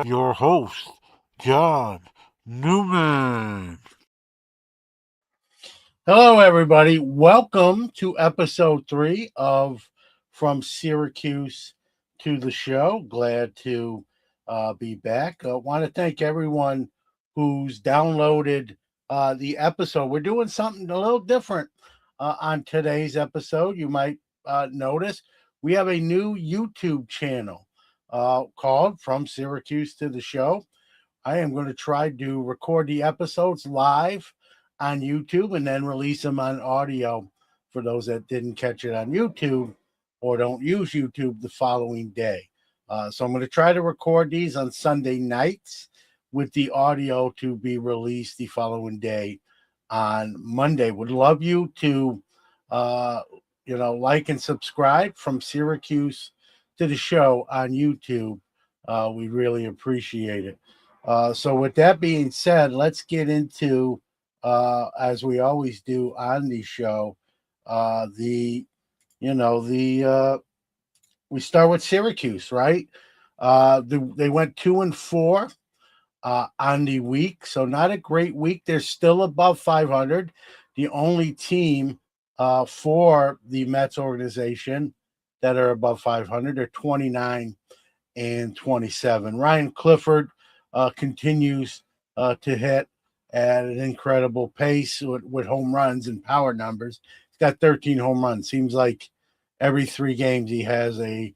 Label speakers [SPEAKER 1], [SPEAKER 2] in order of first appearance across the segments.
[SPEAKER 1] your host, John Newman.
[SPEAKER 2] Hello, everybody. Welcome to episode 3 of From Syracuse to the Show. Glad to be back. I want to thank everyone who's downloaded the episode. We're doing something a little different on today's episode. You might notice we have a new YouTube channel called From Syracuse to the Show. I am going to try to record the episodes live on YouTube and then release them on audio for those that didn't catch it on YouTube or don't use YouTube the following day. So I'm going to try to record these on Sunday nights with the audio to be released the following day on Monday. Would love you to, like and subscribe From Syracuse to the Show on YouTube. We really appreciate it. So with that being said, let's get into, as we always do on the show, we start with Syracuse, right? They went 2-4 on the week, so not a great week. They're still above 500. The only team for the Mets organization that are above 500 are 29 and 27. Ryan Clifford continues to hit at an incredible pace with home runs and power numbers. He's got 13 home runs. Seems like every 3 games he has 2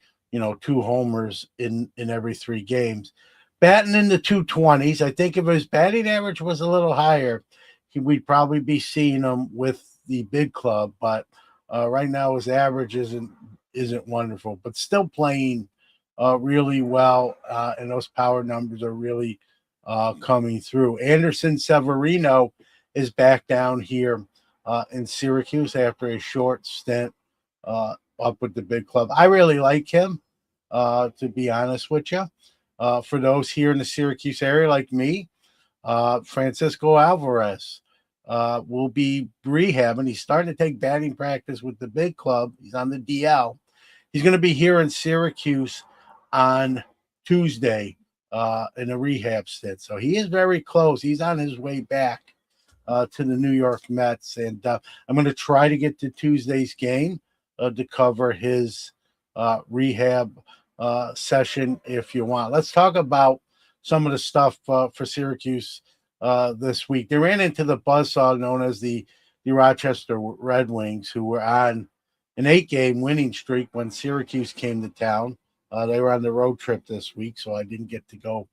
[SPEAKER 2] homers in every 3 games. Batting in the 220s. I think if his batting average was a little higher, we'd probably be seeing him with the big club. But right now his average isn't wonderful, but still playing really well, and those power numbers are really coming through. Anderson Severino is back down here in Syracuse after a short stint up with the big club. I really like him, to be honest with you. For those here in the Syracuse area like me, Francisco Alvarez will be rehabbing. He's starting to take batting practice with the big club. He's on the DL. He's going to be here in Syracuse on Tuesday in a rehab stint. So he is very close. He's on his way back to the New York Mets. And I'm going to try to get to Tuesday's game to cover his rehab session if you want. Let's talk about some of the stuff for Syracuse this week. They ran into the buzzsaw known as the Rochester Red Wings, who were on an 8-game winning streak when Syracuse came to town. They were on the road trip this week, so I didn't get to go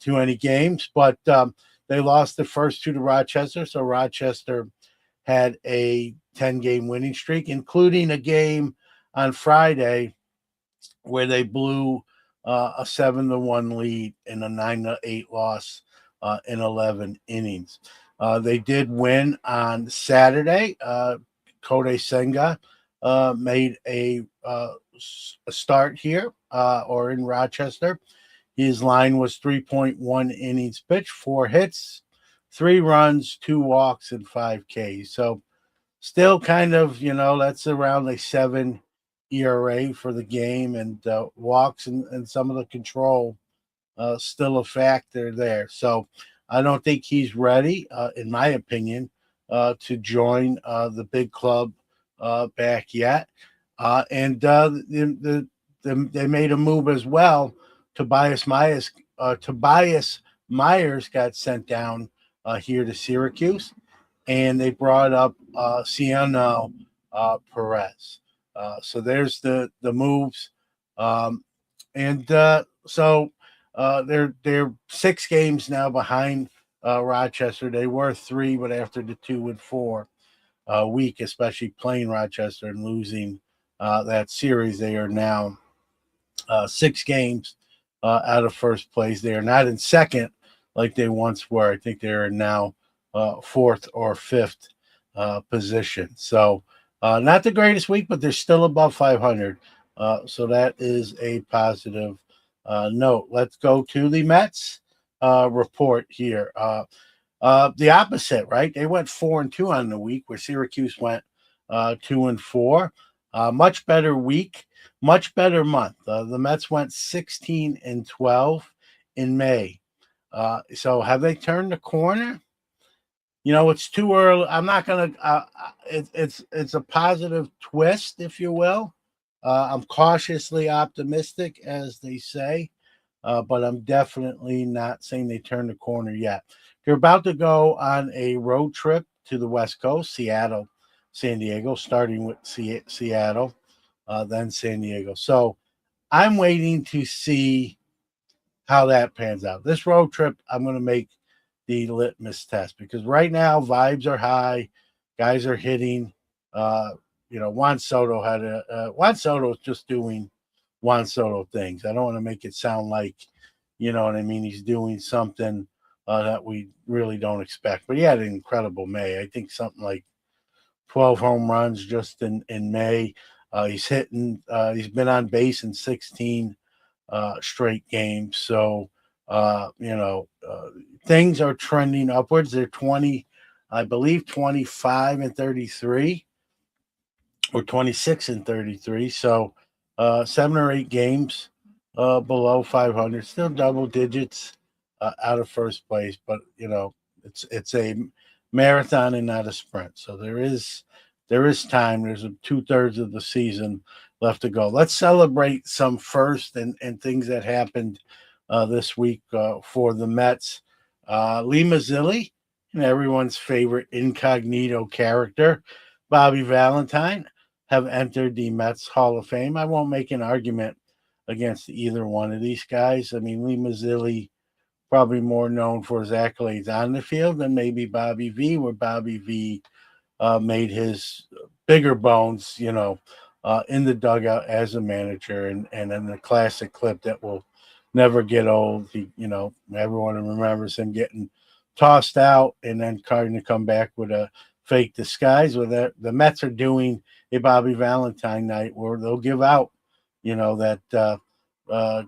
[SPEAKER 2] to any games. But they lost the first 2 to Rochester, so Rochester had a 10-game winning streak, including a game on Friday where they blew a 7-1 lead in a 9-8 loss in 11 innings. They did win on Saturday. Kodai Senga made a start here or in Rochester. His line was 3.1 innings pitched, 4 hits, 3 runs, 2 walks, and 5 Ks. So still kind of, that's around a 7 ERA for the game, and walks and some of the control still a factor there. So I don't think he's ready, in my opinion, to join the big club back yet. And they made a move as well. Tobias Myers got sent down here to Syracuse, and they brought up Ciano Perez. So there's the moves, so they're 6 games now behind Rochester. They were 3, but after the 2-4 week, especially playing Rochester and losing that series, they are now 6 games out of first place. They are not in second like they once were. I think they are now 4th or 5th position. So not the greatest week, but they're still above 500. So that is a positive note. Let's go to the Mets report here. The opposite, right? They went 4-2 on the week, where Syracuse went 2-4. Much better week, much better month. The Mets went 16-12 in May. So have they turned the corner? It's too early. I'm not gonna. It's a positive twist, if you will. I'm cautiously optimistic, as they say, but I'm definitely not saying they turned the corner yet. They're about to go on a road trip to the West Coast, Seattle, San Diego, starting with Seattle, then San Diego. So I'm waiting to see how that pans out. This road trip, I'm going to make the litmus test because right now vibes are high, guys are hitting. Uh, Juan Soto Juan Soto is just doing Juan Soto things. I don't want to make it sound like, you know what I mean. He's doing something that we really don't expect, but he had an incredible May. I think something like 12 home runs just in May. He's hitting. He's been on base in 16 straight games. So, things are trending upwards. They're 20, I believe, 25 and 33 or 26 and 33. So, 7 or 8 games below 500, still double digits out of first place. But, it's a marathon and not a sprint. So there is time. There's 2/3 of the season left to go. Let's celebrate some first and things that happened this week for the Mets. Lee Mazzilli and everyone's favorite incognito character, Bobby Valentine, have entered the Mets Hall of Fame. I won't make an argument against either one of these guys. I mean, Lee Mazzilli probably more known for his accolades on the field than maybe Bobby V, where Bobby V made his bigger bones, in the dugout as a manager, and then the classic clip that will never get old. Everyone remembers him getting tossed out and then trying to come back with a fake disguise. With that, the Mets are doing a Bobby Valentine night where they'll give out, that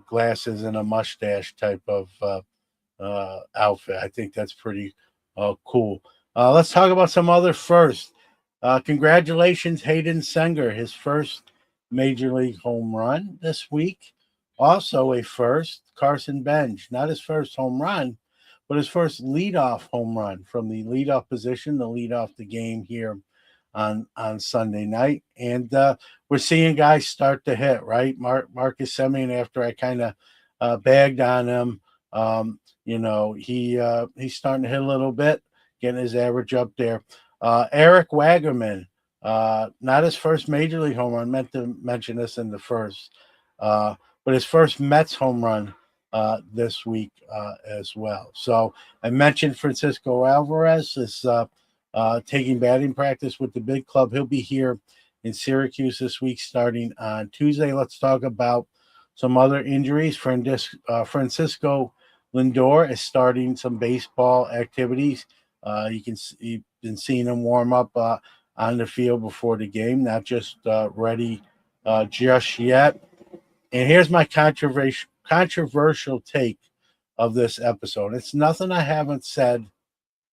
[SPEAKER 2] glasses and a mustache type of outfit. I think that's pretty cool. Let's talk about some other first. Congratulations, Hayden Senger, his first major league home run this week. Also a first, Carson Bench, not his first home run, but his first leadoff home run from the leadoff position to lead off the game here on Sunday night. And we're seeing guys start to hit, right? Marcus Semien, after I kind of bagged on him, he's starting to hit a little bit, getting his average up there. Eric Waggerman, not his first major league home run. Meant to mention this in the first, but his first Mets home run this week as well. So I mentioned Francisco Alvarez is taking batting practice with the big club. He'll be here in Syracuse this week starting on Tuesday. Let's talk about some other injuries. Francisco Lindor is starting some baseball activities. You've been seeing him warm up on the field before the game, not just ready just yet. And here's my controversial take of this episode. It's nothing I haven't said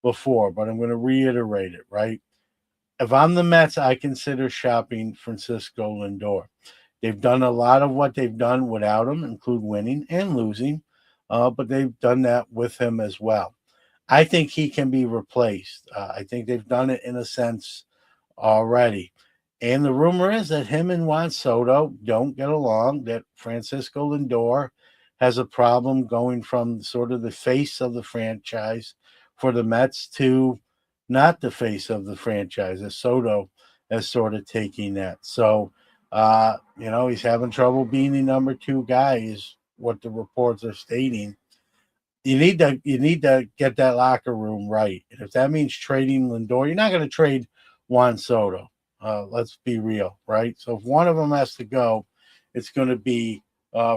[SPEAKER 2] before, but I'm going to reiterate it, right? If I'm the Mets, I consider shopping Francisco Lindor. They've done a lot of what they've done without him, include winning and losing, but they've done that with him as well. I think he can be replaced. I think they've done it in a sense already. And the rumor is that him and Juan Soto don't get along, that Francisco Lindor has a problem going from sort of the face of the franchise for the Mets to not the face of the franchise, as Soto is sort of taking that. So, he's having trouble being the number 2 guy is what the reports are stating. You need to get that locker room right. And if that means trading Lindor, you're not going to trade Juan Soto. Let's be real, right? So if one of them has to go, it's going to be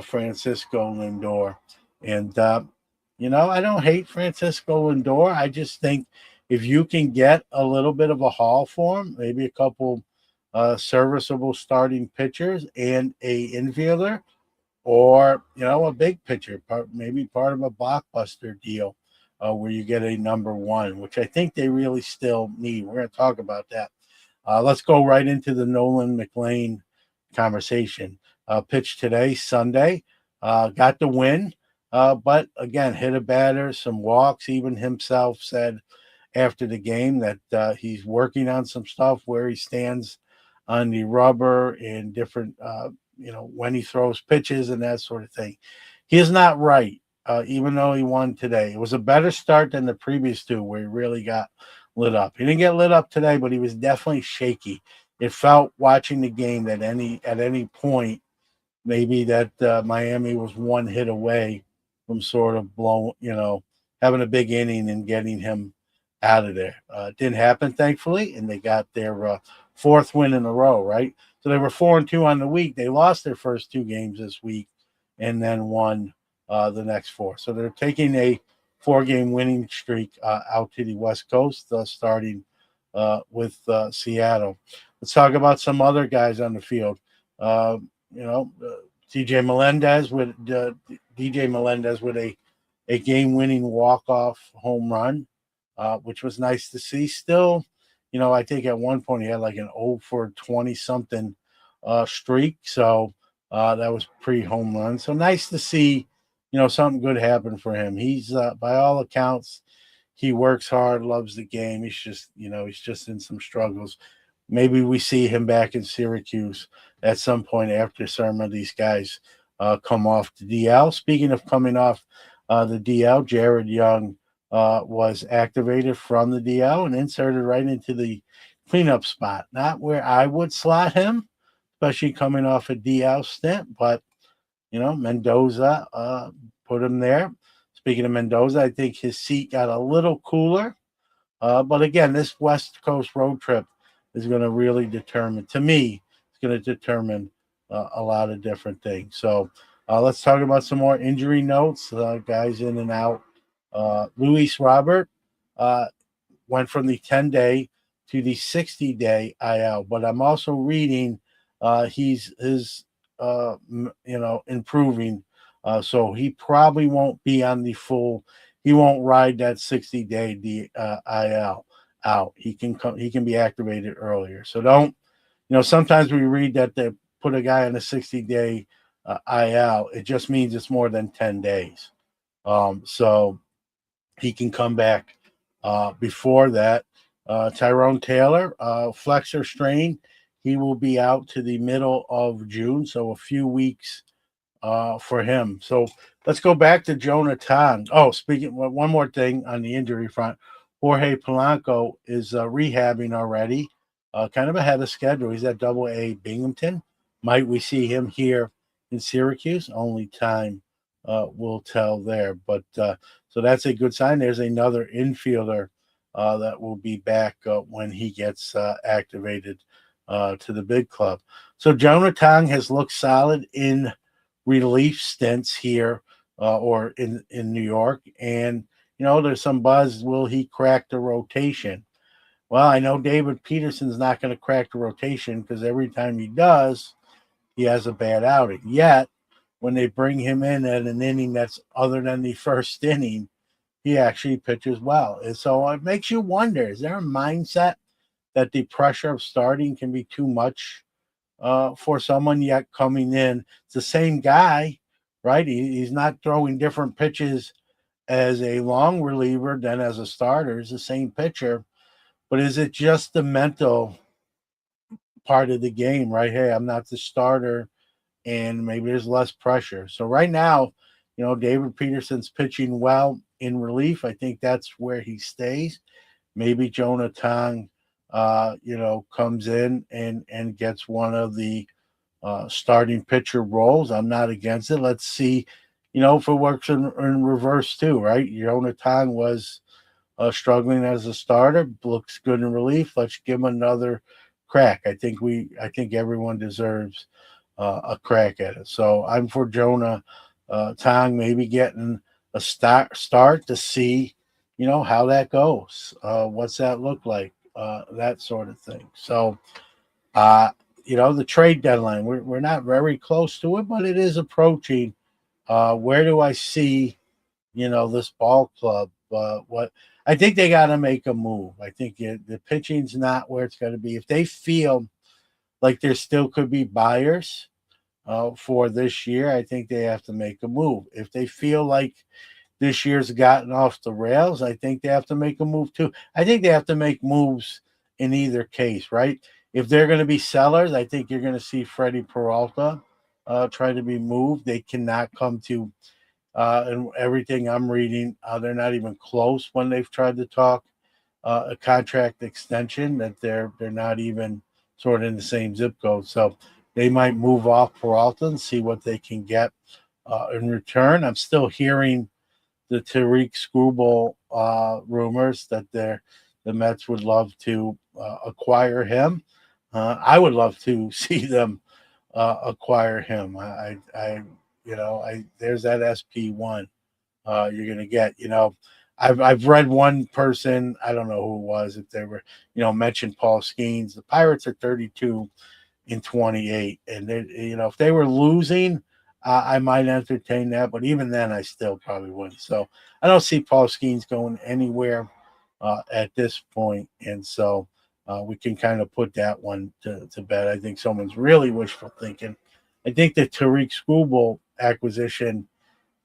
[SPEAKER 2] Francisco Lindor. And, I don't hate Francisco Lindor. I just think if you can get a little bit of a haul for him, maybe a couple serviceable starting pitchers and a infielder, or a big pitcher, maybe part of a blockbuster deal where you get a number 1, which I think they really still need. We're going to talk about that. Let's go right into the Nolan McLean conversation. Pitched today, Sunday, got the win. But again, hit a batter, some walks. Even himself said after the game that he's working on some stuff where he stands on the rubber and different, when he throws pitches and that sort of thing. He is not right, even though he won today. It was a better start than the previous two where he really got lit up. He didn't get lit up today, but he was definitely shaky. It felt watching the game that at any point maybe that Miami was one hit away from sort of having a big inning and getting him out of there. It didn't happen, thankfully, and they got their fourth win in a row, right? So they were 4-2 on the week. They lost their first two games this week and then won the next four. So they're taking a four-game winning streak out to the West Coast, starting with Seattle. Let's talk about some other guys on the field. DJ Melendez with a game-winning walk-off home run, which was nice to see. Still, I think at one point he had like an 0 for 20-something streak, so that was pre-home run. So nice to see, something good happen for him. He's by all accounts, he works hard, loves the game. He's just in some struggles. Maybe we see him back in Syracuse at some point after some of these guys come off the DL. Speaking of coming off the DL, Jared Young was activated from the DL and inserted right into the cleanup spot. Not where I would slot him, especially coming off a DL stint, but, Mendoza put him there. Speaking of Mendoza, I think his seat got a little cooler. But again, this West Coast road trip is going to really determine, to me, it's going to determine a lot of different things. So let's talk about some more injury notes, guys in and out. Luis Robert went from the 10-day to the 60-day IL, but I'm also reading he's improving. So he probably won't be on the full. He won't ride that 60-day IL out. He can be activated earlier. So don't, sometimes we read that they put a guy on a 60-day IL. It just means it's more than 10 days. So he can come back before that. Tyrone Taylor, flexor strain. He will be out to the middle of June, so a few weeks for him. So let's go back to Jonah Tong. Oh, one more thing on the injury front. Jorge Polanco is rehabbing already, kind of ahead of schedule. He's at Double-A Binghamton. Might we see him here in Syracuse? Only time will tell there. But so that's a good sign. There's another infielder that will be back when he gets activated to the big club. So Jonah Tong has looked solid in relief stints here or in New York. And, there's some buzz. Will he crack the rotation? Well, I know David Peterson's not going to crack the rotation because every time he does, he has a bad outing. Yet, when they bring him in at an inning that's other than the first inning, he actually pitches well. And so it makes you wonder, is there a mindset that the pressure of starting can be too much for someone yet coming in? It's the same guy, right? He's not throwing different pitches as a long reliever than as a starter. It's the same pitcher. But is it just the mental part of the game, right? Hey, I'm not the starter, and maybe there's less pressure. So right now, David Peterson's pitching well in relief. I think that's where he stays. Maybe Jonah Tong, comes in and gets one of the starting pitcher roles. I'm not against it. Let's see, if it works in reverse too, right? Jonah Tong was struggling as a starter, looks good in relief. Let's give him another crack. I think everyone deserves a crack at it. So I'm for Jonah Tong maybe getting a start to see, how that goes. What's that look like? That sort of thing. So, the trade deadline, we're not very close to it, but it is approaching. Where do I see, this ball club? What I think they got to make a move. I think the pitching's not where it's going to be. If they feel like there still could be buyers, for this year, I think they have to make a move. If they feel like this year's gotten off the rails, I think they have to make a move too. I think they have to make moves in either case, right? If they're going to be sellers, I think you're going to see Freddie Peralta try to be moved. They cannot come to, and everything I'm reading, they're not even close when they've tried to talk a contract extension. That they're not even sort of in the same zip code. So they might move off Peralta and see what they can get in return. I'm still hearing the Tariq Skubal rumors that the Mets would love to acquire him. I would love to see them acquire him. There's that SP1 you're gonna get. I've read one person, I don't know who it was, if they were, mentioned Paul Skeens. The Pirates are 32 in 28, and if they were losing, I might entertain that, but even then, I still probably wouldn't. So I don't see Paul Skeens going anywhere at this point, and so we can kind of put that one to bed. I think someone's really wishful thinking. I think the Tariq Skubal acquisition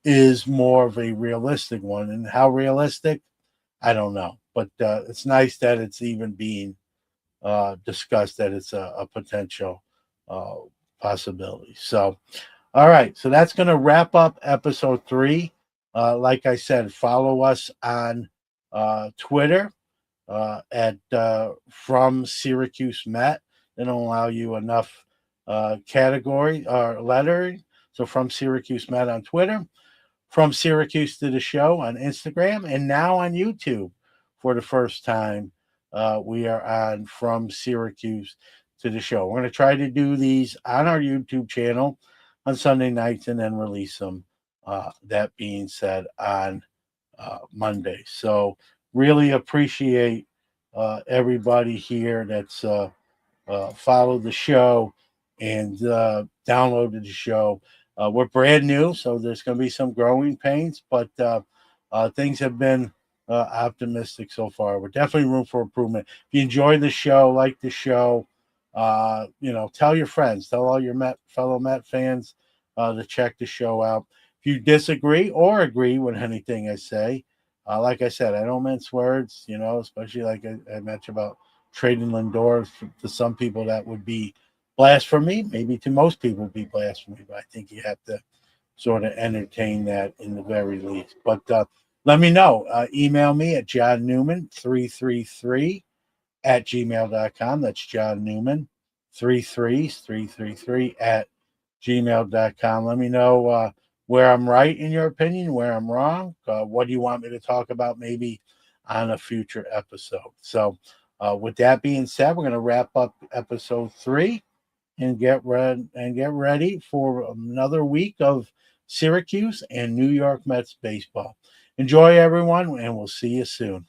[SPEAKER 2] is more of a realistic one, and how realistic, I don't know, but it's nice that it's even being discussed, that it's a potential uh, possibility. So, all right, so that's going to wrap up episode 3. Like I said, follow us on Twitter at From Syracuse Met. They don't allow you enough category or lettering. So From Syracuse Met on Twitter, From Syracuse to the Show on Instagram, and now on YouTube for the first time. We are on From Syracuse to the Show. We're going to try to do these on our YouTube channel on Sunday nights and then release them, that being said, on Monday. So really appreciate everybody here that's followed the show and downloaded the show. We're brand new, so there's going to be some growing pains, but things have been optimistic so far. We're definitely room for improvement. If you enjoy the show, like the show, tell your friends, tell all your fellow Met fans to check the show out. If you disagree or agree with anything I say, like I said, I don't mince words, especially like I mentioned about trading Lindor. To some people that would be blasphemy. Maybe to most people would be blasphemy, but I think you have to sort of entertain that in the very least. But let me know. Email me at johnnewman333 at gmail.com. That's John Newman, 333 at gmail.com. Let me know where I'm right in your opinion, where I'm wrong. What do you want me to talk about maybe on a future episode? So with that being said, we're going to wrap up episode 3 and get ready for another week of Syracuse and New York Mets baseball. Enjoy, everyone, and we'll see you soon.